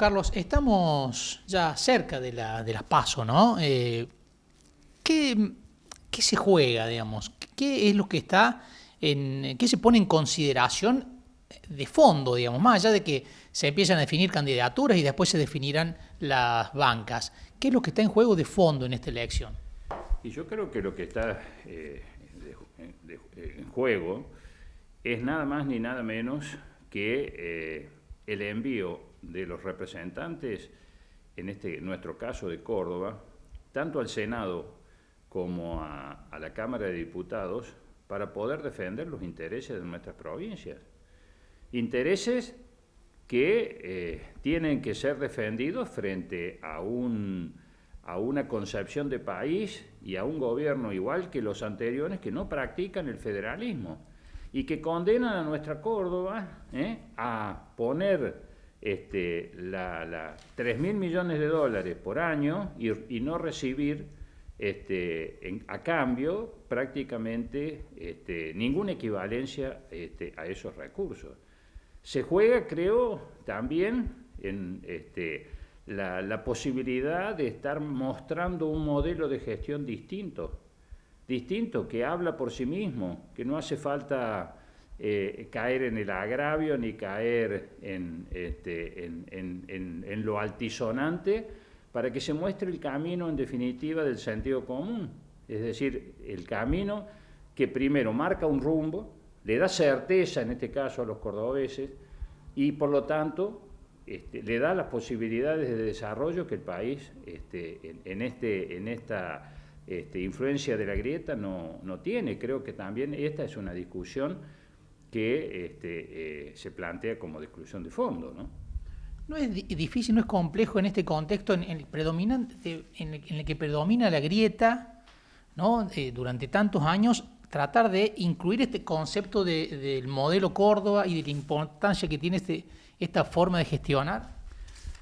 Carlos, estamos ya cerca de las PASO, ¿no? ¿Qué, qué se juega, digamos? ¿Qué es lo que está qué se pone en consideración de fondo, digamos? Más allá de que se empiezan a definir candidaturas y después se definirán las bancas. ¿Qué es lo que está en juego de fondo en esta elección? Y yo creo que lo que está en juego es nada más ni nada menos que el envío de los representantes, nuestro caso de Córdoba, tanto al Senado como a la Cámara de Diputados, para poder defender los intereses de nuestras provincias. Intereses que tienen que ser defendidos frente a una concepción de país y a un gobierno igual que los anteriores que no practican el federalismo y que condenan a nuestra Córdoba a poner 3.000 millones de dólares por año y no recibir a cambio prácticamente ninguna equivalencia a esos recursos. Se juega, creo, también en la posibilidad de estar mostrando un modelo de gestión distinto que habla por sí mismo, que no hace falta caer en el agravio ni caer en lo altisonante para que se muestre el camino, en definitiva, del sentido común. Es decir, el camino que primero marca un rumbo, le da certeza, en este caso, a los cordobeses y, por lo tanto, le da las posibilidades de desarrollo que el país en esta influencia de la grieta no tiene. Creo que también esta es una discusión que se plantea como discusión de fondo, ¿no? No es difícil, no es complejo en este contexto en el que predomina la grieta, ¿no? Durante tantos años, tratar de incluir este concepto del modelo Córdoba y de la importancia que tiene esta forma de gestionar.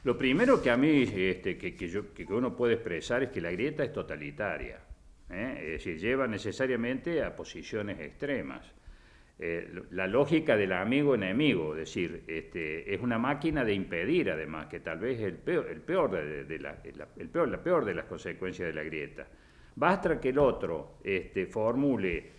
Lo primero que a mí que uno puede expresar es que la grieta es totalitaria, es decir, lleva necesariamente a posiciones extremas. La lógica del amigo-enemigo, es decir, es una máquina de impedir, además, que tal vez es la peor de las consecuencias de la grieta. Basta que el otro formule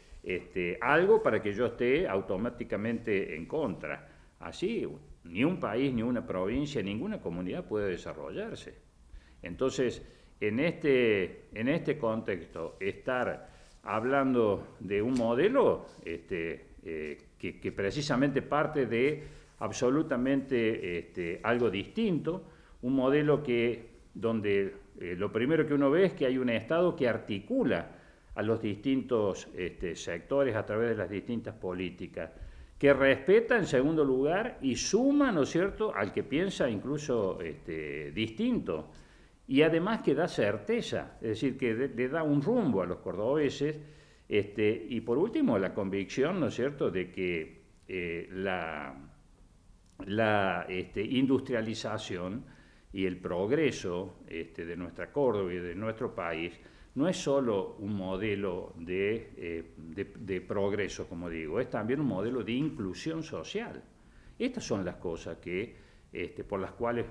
algo para que yo esté automáticamente en contra. Así, ni un país, ni una provincia, ninguna comunidad puede desarrollarse. Entonces, en este contexto, estar hablando de un modelo que precisamente parte de absolutamente algo distinto, un modelo donde lo primero que uno ve es que hay un Estado que articula a los distintos sectores a través de las distintas políticas, que respeta en segundo lugar y suma, ¿no es cierto?, al que piensa incluso distinto, y además que da certeza, es decir, que le da un rumbo a los cordobeses, y por último la convicción, ¿no es cierto?, de que la industrialización y el progreso de nuestra Córdoba y de nuestro país no es solo un modelo de progreso, como digo, es también un modelo de inclusión social. Estas son las cosas por las cuales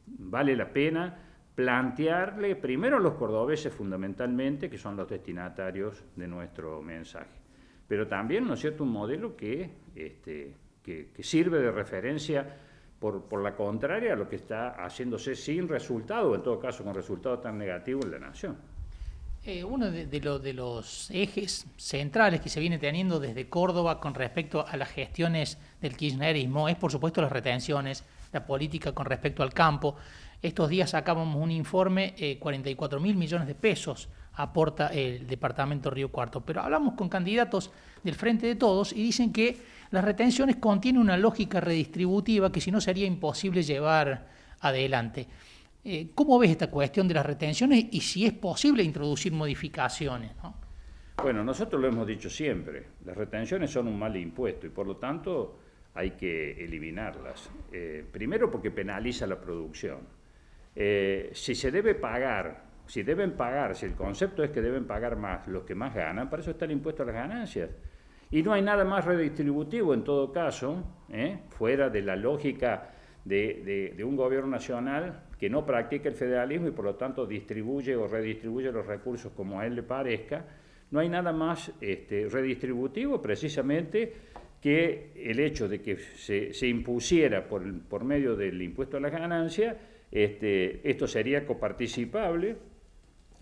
vale la pena plantearle primero a los cordobeses fundamentalmente, que son los destinatarios de nuestro mensaje, pero también, ¿no es cierto?, un modelo que sirve de referencia por la contraria a lo que está haciéndose sin resultado, en todo caso con resultado tan negativo en la nación. Uno de los ejes centrales que se viene teniendo desde Córdoba con respecto a las gestiones del kirchnerismo es, por supuesto, las retenciones, la política con respecto al campo. Estos días sacábamos un informe, 44.000 millones de pesos aporta el departamento Río Cuarto, pero hablamos con candidatos del Frente de Todos y dicen que las retenciones contienen una lógica redistributiva que si no sería imposible llevar adelante. ¿Cómo ves esta cuestión de las retenciones y si es posible introducir modificaciones, ¿no? Bueno, nosotros lo hemos dicho siempre, las retenciones son un mal impuesto y por lo tanto hay que eliminarlas. Primero porque penaliza la producción. Si deben pagar, si el concepto es que deben pagar más los que más ganan, para eso está el impuesto a las ganancias. Y no hay nada más redistributivo en todo caso, fuera de la lógica de un gobierno nacional que no practica el federalismo y por lo tanto distribuye o redistribuye los recursos como a él le parezca. No hay nada más redistributivo precisamente que el hecho de que se impusiera por medio del impuesto a las ganancias, esto sería coparticipable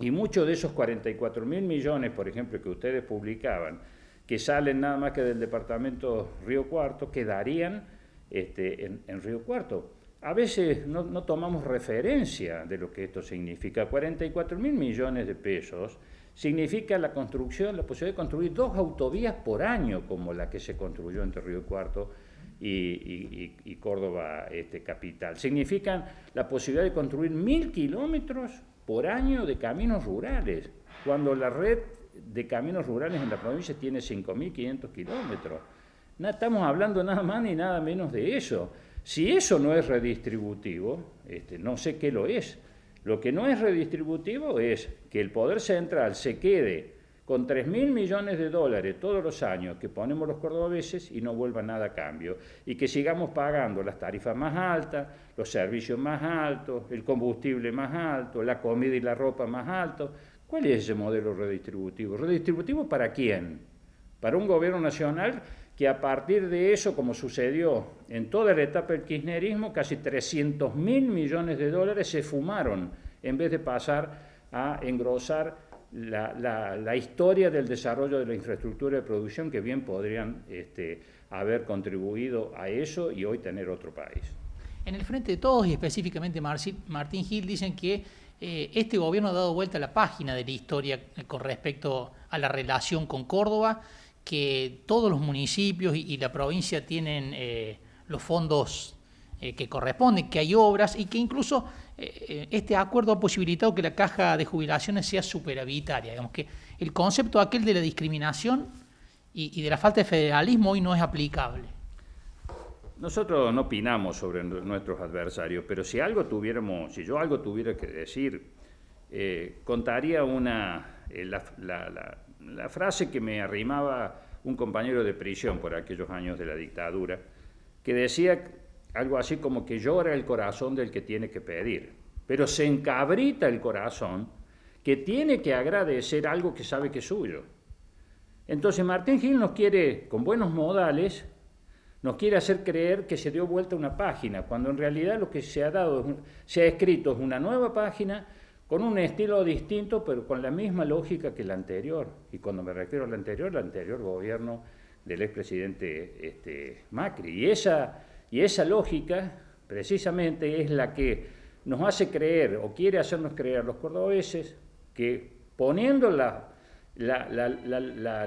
y muchos de esos 44.000 millones, por ejemplo, que ustedes publicaban, que salen nada más que del departamento Río Cuarto, quedarían en Río Cuarto. A veces no tomamos referencia de lo que esto significa. 44.000 millones de pesos significa la construcción, la posibilidad de construir 2 autovías por año, como la que se construyó entre Río Cuarto y Córdoba capital. Significan la posibilidad de construir 1.000 kilómetros por año de caminos rurales, cuando la red de caminos rurales en la provincia tiene 5.500 kilómetros. No estamos hablando nada más ni nada menos de eso. Si eso no es redistributivo, no sé qué lo es. Lo que no es redistributivo es que el Poder Central se quede con 3.000 millones de dólares todos los años que ponemos los cordobeses y no vuelva nada a cambio, y que sigamos pagando las tarifas más altas, los servicios más altos, el combustible más alto, la comida y la ropa más alto. ¿Cuál es ese modelo redistributivo? ¿Redistributivo para quién? Para un gobierno nacional que a partir de eso, como sucedió en toda la etapa del kirchnerismo, casi 300.000 millones de dólares se fumaron en vez de pasar a engrosar la historia del desarrollo de la infraestructura de producción, que bien podrían haber contribuido a eso y hoy tener otro país. En el Frente de Todos y específicamente Martín Gil dicen que este gobierno ha dado vuelta a la página de la historia con respecto a la relación con Córdoba, que todos los municipios y la provincia tienen los fondos que corresponden, que hay obras y que incluso este acuerdo ha posibilitado que la caja de jubilaciones sea superavitaria. Digamos que el concepto aquel de la discriminación y de la falta de federalismo hoy no es aplicable. Nosotros no opinamos sobre nuestros adversarios, pero si yo algo tuviera que decir, contaría la frase que me arrimaba un compañero de prisión por aquellos años de la dictadura, que decía algo así como que llora el corazón del que tiene que pedir, pero se encabrita el corazón que tiene que agradecer algo que sabe que es suyo. Entonces Martín Gil nos quiere, con buenos modales, nos quiere hacer creer que se dio vuelta una página, cuando en realidad lo que se ha escrito es una nueva página con un estilo distinto, pero con la misma lógica que la anterior. Y cuando me refiero al anterior gobierno del expresidente Macri. Y esa lógica, precisamente, es la que nos hace creer, o quiere hacernos creer a los cordobeses, que poniendo la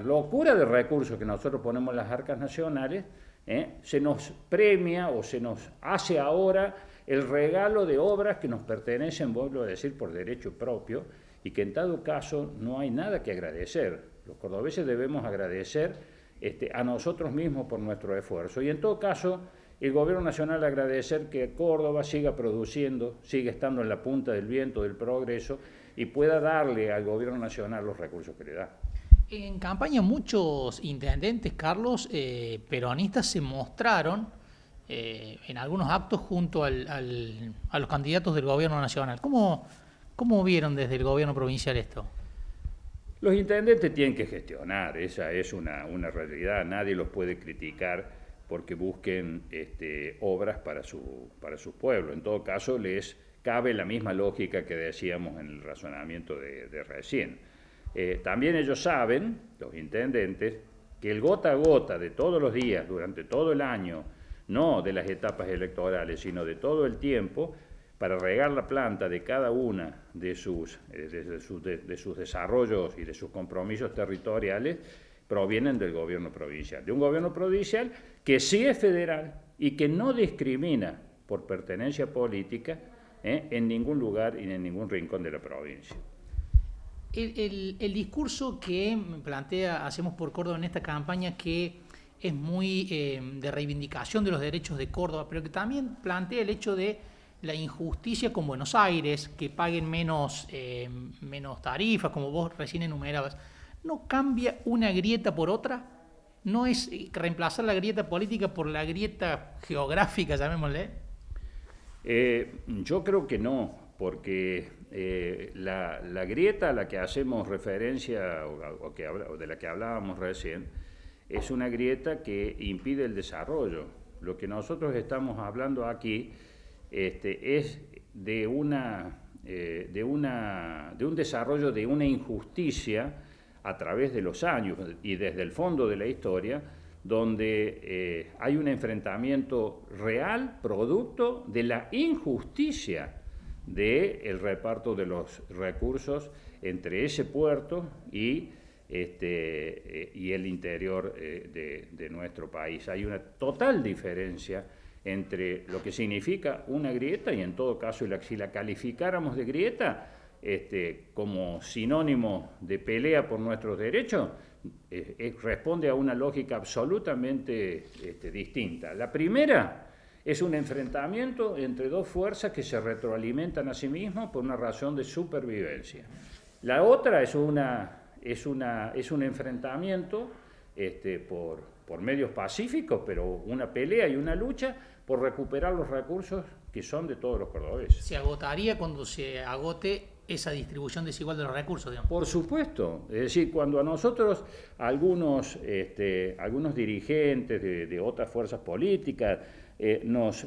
locura de recursos que nosotros ponemos en las arcas nacionales, se nos premia o se nos hace ahora el regalo de obras que nos pertenecen, vuelvo a decir, por derecho propio, y que en todo caso no hay nada que agradecer. Los cordobeses debemos agradecer a nosotros mismos por nuestro esfuerzo, y en todo caso el gobierno nacional agradecer que Córdoba siga produciendo, siga estando en la punta del viento del progreso y pueda darle al gobierno nacional los recursos que le da. En campaña muchos intendentes, Carlos, peronistas se mostraron en algunos actos junto a los candidatos del gobierno nacional. ¿Cómo vieron desde el gobierno provincial esto? Los intendentes tienen que gestionar, esa es una realidad, nadie los puede criticar porque busquen obras para su pueblo. En todo caso, les cabe la misma lógica que decíamos en el razonamiento de recién. También ellos saben, los intendentes, que el gota a gota de todos los días, durante todo el año, no de las etapas electorales, sino de todo el tiempo, para regar la planta de cada una de sus desarrollos y de sus compromisos territoriales, provienen del gobierno provincial. De un gobierno provincial que sí es federal y que no discrimina por pertenencia política en ningún lugar y en ningún rincón de la provincia. El discurso que hacemos por Córdoba en esta campaña, que es muy de reivindicación de los derechos de Córdoba, pero que también plantea el hecho de la injusticia con Buenos Aires, que paguen menos tarifas, como vos recién enumerabas. ¿No cambia una grieta por otra? ¿No es reemplazar la grieta política por la grieta geográfica, llamémosle? Yo creo que no, porque la grieta a la que hacemos referencia o de la que hablábamos recién es una grieta que impide el desarrollo. Lo que nosotros estamos hablando aquí es de un desarrollo de una injusticia a través de los años y desde el fondo de la historia, donde hay un enfrentamiento real, producto de la injusticia del reparto de los recursos entre ese puerto y el interior de nuestro país. Hay una total diferencia entre lo que significa una grieta y en todo caso, si la calificáramos de grieta como sinónimo de pelea por nuestros derechos, responde a una lógica absolutamente distinta. La primera es un enfrentamiento entre dos fuerzas que se retroalimentan a sí mismas por una razón de supervivencia. La otra es un enfrentamiento por medios pacíficos, pero una pelea y una lucha por recuperar los recursos que son de todos los cordobeses. ¿Se agotaría cuando se agote esa distribución desigual de los recursos, digamos? Por supuesto, es decir, cuando a nosotros algunos dirigentes de otras fuerzas políticas nos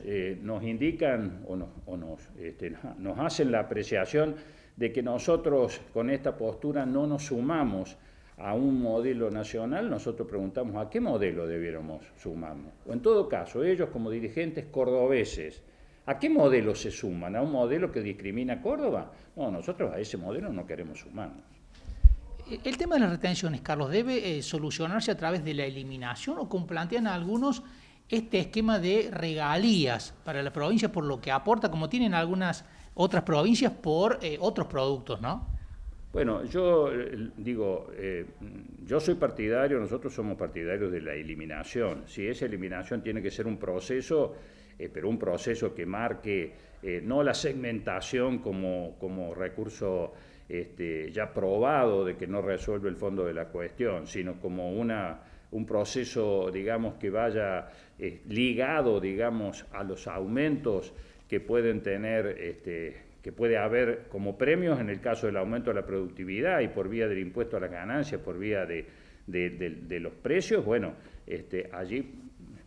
indican o nos hacen la apreciación de que nosotros con esta postura no nos sumamos a un modelo nacional, nosotros preguntamos a qué modelo debiéramos sumarnos. O en todo caso, ellos como dirigentes cordobeses, ¿a qué modelo se suman? ¿A un modelo que discrimina a Córdoba? No, nosotros a ese modelo no queremos sumarnos. El tema de las retenciones, Carlos, ¿debe solucionarse a través de la eliminación o como plantean algunos este esquema de regalías para la provincia por lo que aporta, como tienen algunas otras provincias, por otros productos, ¿no? Bueno, yo digo, yo soy partidario, nosotros somos partidarios de la eliminación. Si esa eliminación tiene que ser un proceso, pero un proceso que marque no la segmentación como recurso ya probado de que no resuelve el fondo de la cuestión, sino como un proceso, digamos, que vaya ligado, digamos, a los aumentos que pueden tener que puede haber como premios en el caso del aumento de la productividad y por vía del impuesto a las ganancias, por vía de los precios. Bueno, allí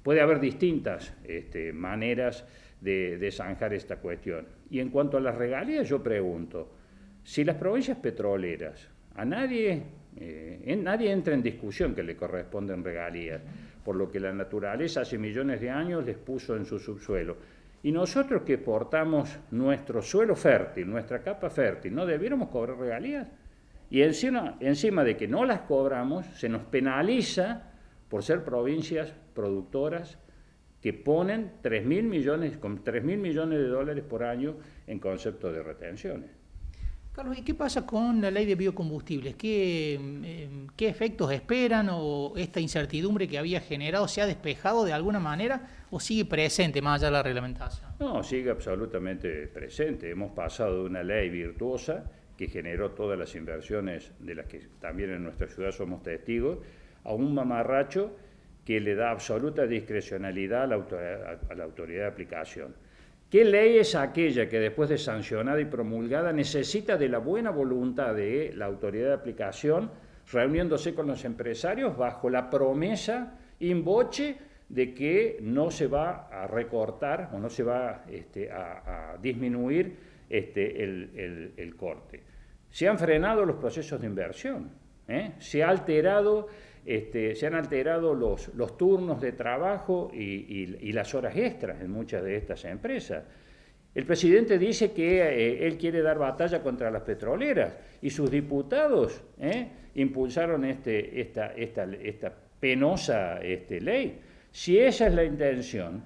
puede haber distintas maneras de zanjar esta cuestión. Y en cuanto a las regalías, yo pregunto, si las provincias petroleras, nadie entra en discusión que le corresponden regalías, por lo que la naturaleza hace millones de años les puso en su subsuelo. Y nosotros que portamos nuestro suelo fértil, nuestra capa fértil, ¿no debiéramos cobrar regalías? Y encima de que no las cobramos, se nos penaliza por ser provincias productoras que ponen 3.000 millones de dólares por año en concepto de retenciones. Carlos, ¿y qué pasa con la ley de biocombustibles? ¿Qué efectos esperan o esta incertidumbre que había generado se ha despejado de alguna manera o sigue presente más allá de la reglamentación? No, sigue absolutamente presente. Hemos pasado de una ley virtuosa que generó todas las inversiones de las que también en nuestra ciudad somos testigos, a un mamarracho que le da absoluta discrecionalidad a la autoridad de aplicación. ¿Qué ley es aquella que después de sancionada y promulgada necesita de la buena voluntad de la autoridad de aplicación, reuniéndose con los empresarios bajo la promesa in voce de que no se va a recortar o no se va a disminuir el corte? Se han frenado los procesos de inversión, se han alterado los turnos de trabajo y las horas extras en muchas de estas empresas. El presidente dice que él quiere dar batalla contra las petroleras y sus diputados impulsaron esta penosa ley. Si esa es la intención,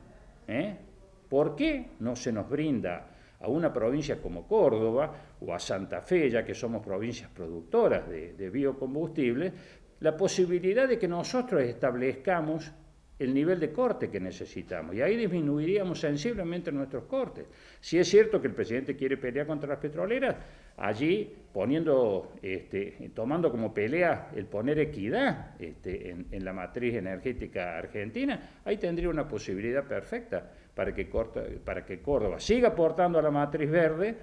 ¿por qué no se nos brinda a una provincia como Córdoba o a Santa Fe, ya que somos provincias productoras de biocombustibles, la posibilidad de que nosotros establezcamos el nivel de corte que necesitamos? Y ahí disminuiríamos sensiblemente nuestros cortes. Si es cierto que el presidente quiere pelear contra las petroleras, allí tomando como pelea el poner equidad en la matriz energética argentina, ahí tendría una posibilidad perfecta. para que Córdoba siga aportando a la matriz verde,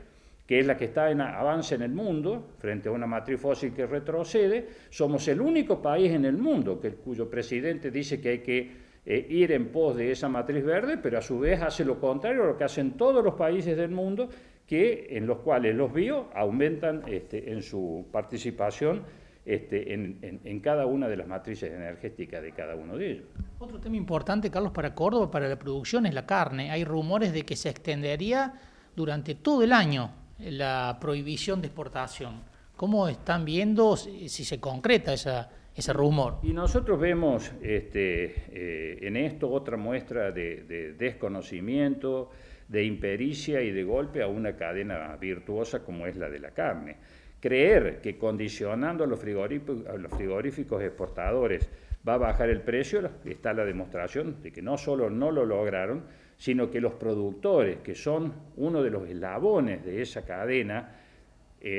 que es la que está en avance en el mundo, frente a una matriz fósil que retrocede. Somos el único país en el mundo cuyo presidente dice que hay que ir en pos de esa matriz verde, pero a su vez hace lo contrario a lo que hacen todos los países del mundo, en los cuales los bio aumentan en su participación en cada una de las matrices energéticas de cada uno de ellos. Otro tema importante, Carlos, para Córdoba, para la producción, es la carne. Hay rumores de que se extendería durante todo el año la prohibición de exportación. ¿Cómo están viendo si se concreta ese rumor? Y nosotros vemos en esto otra muestra de desconocimiento, de impericia y de golpe a una cadena virtuosa como es la de la carne. Creer que condicionando a los frigoríficos exportadores va a bajar el precio, está la demostración de que no solo no lo lograron, sino que los productores, que son uno de los eslabones de esa cadena,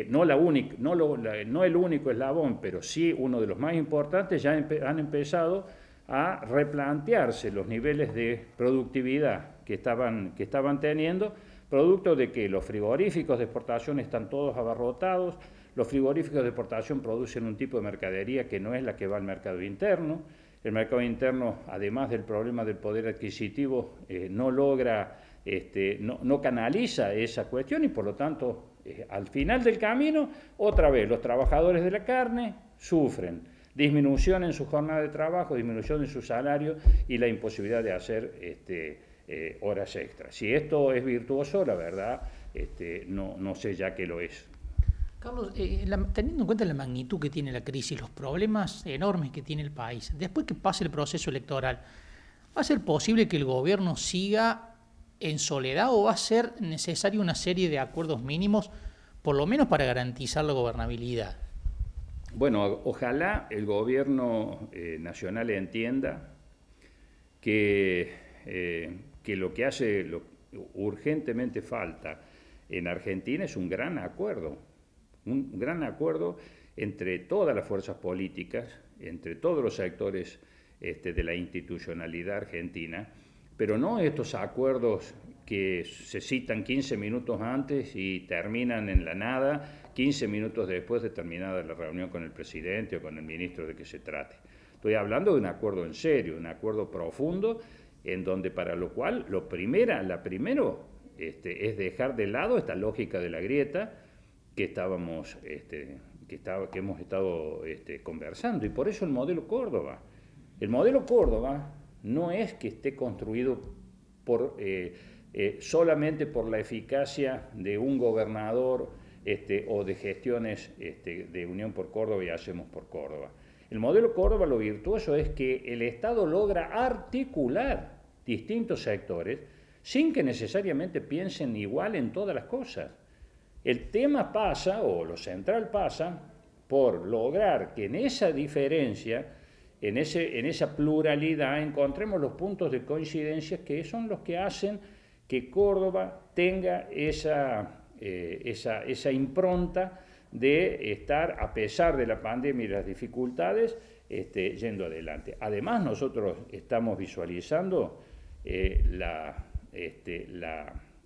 no el único eslabón, pero sí uno de los más importantes, ya han empezado a replantearse los niveles de productividad que estaban teniendo, producto de que los frigoríficos de exportación están todos abarrotados. Los frigoríficos de exportación producen un tipo de mercadería que no es la que va al mercado interno. El mercado interno, además del problema del poder adquisitivo, no canaliza esa cuestión y por lo tanto, al final del camino, otra vez los trabajadores de la carne sufren disminución en su jornada de trabajo, disminución en su salario y la imposibilidad de hacer horas extras. Si esto es virtuoso, la verdad, no sé ya qué lo es. Carlos, teniendo en cuenta la magnitud que tiene la crisis, los problemas enormes que tiene el país, después que pase el proceso electoral, ¿va a ser posible que el gobierno siga en soledad o va a ser necesaria una serie de acuerdos mínimos, por lo menos para garantizar la gobernabilidad? Bueno, ojalá el gobierno nacional entienda que lo que urgentemente falta en Argentina es un gran acuerdo entre todas las fuerzas políticas, entre todos los sectores de la institucionalidad argentina, pero no estos acuerdos que se citan 15 minutos antes y terminan en la nada, 15 minutos después de terminada la reunión con el presidente o con el ministro de que se trate. Estoy hablando de un acuerdo en serio, un acuerdo profundo, en donde para lo cual lo primero es dejar de lado esta lógica de la grieta que hemos estado conversando, y por eso el modelo Córdoba. El modelo Córdoba no es que esté construido solamente por la eficacia de un gobernador o de gestiones de Unión por Córdoba y Hacemos por Córdoba. El modelo Córdoba, lo virtuoso es que el Estado logra articular distintos sectores sin que necesariamente piensen igual en todas las cosas. El tema pasa, o lo central pasa, por lograr que en esa diferencia, en esa pluralidad, encontremos los puntos de coincidencia que son los que hacen que Córdoba tenga esa impronta de estar, a pesar de la pandemia y las dificultades, yendo adelante. Además, nosotros estamos visualizando la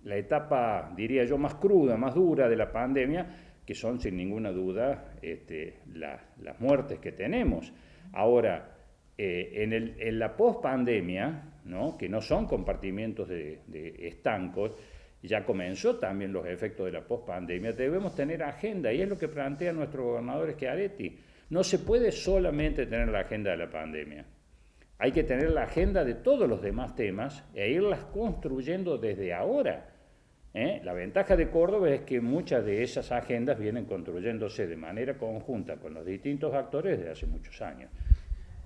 etapa, diría yo, más cruda, más dura de la pandemia, que son sin ninguna duda las muertes que tenemos. Ahora, en la pospandemia, ¿no?, que no son compartimientos de estancos, ya comenzó también los efectos de la pospandemia, debemos tener agenda, y es lo que plantea nuestro gobernador Schiaretti. No se puede solamente tener la agenda de la pandemia. Hay que tener la agenda de todos los demás temas e irlas construyendo desde ahora. La ventaja de Córdoba es que muchas de esas agendas vienen construyéndose de manera conjunta con los distintos actores desde hace muchos años.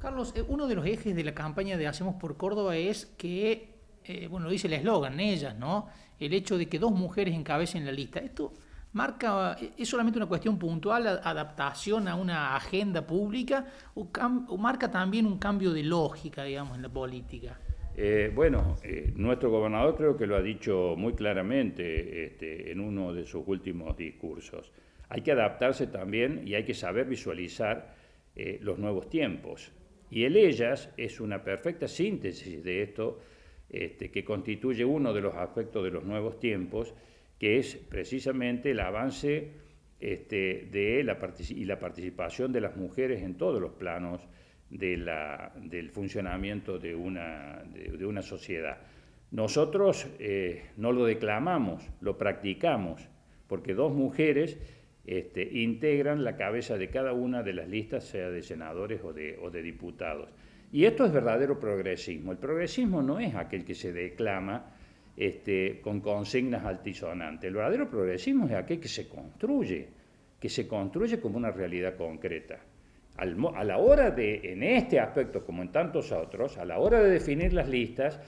Carlos, uno de los ejes de la campaña de Hacemos por Córdoba es que, lo dice el eslogan, ellas, ¿no? El hecho de que 2 mujeres encabecen la lista. ¿Esto es solamente una cuestión puntual, adaptación a una agenda pública, o marca también un cambio de lógica, digamos, en la política? Nuestro gobernador creo que lo ha dicho muy claramente en uno de sus últimos discursos. Hay que adaptarse también y hay que saber visualizar los nuevos tiempos. Y el ellas es una perfecta síntesis de esto que constituye uno de los aspectos de los nuevos tiempos, que es precisamente el avance de la participación de las mujeres en todos los planos del funcionamiento de una sociedad. Nosotros no lo declamamos, lo practicamos, porque dos mujeres integran la cabeza de cada una de las listas, sea de senadores o de diputados. Y esto es verdadero progresismo. El progresismo no es aquel que se declama con consignas altisonantes. El verdadero progresismo es aquel que se construye como una realidad concreta. A la hora de, en este aspecto como en tantos otros, a la hora de definir las listas,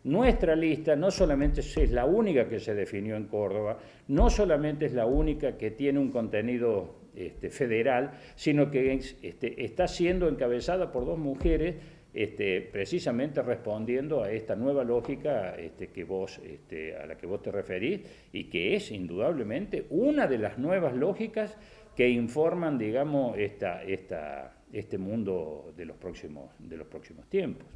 nuestra lista no solamente es la única que se definió en Córdoba, no solamente es la única que tiene un contenido federal, sino que está siendo encabezada por dos mujeres, precisamente respondiendo a esta nueva lógica a la que vos te referís, y que es indudablemente una de las nuevas lógicas que informan, digamos, este mundo de los próximos tiempos.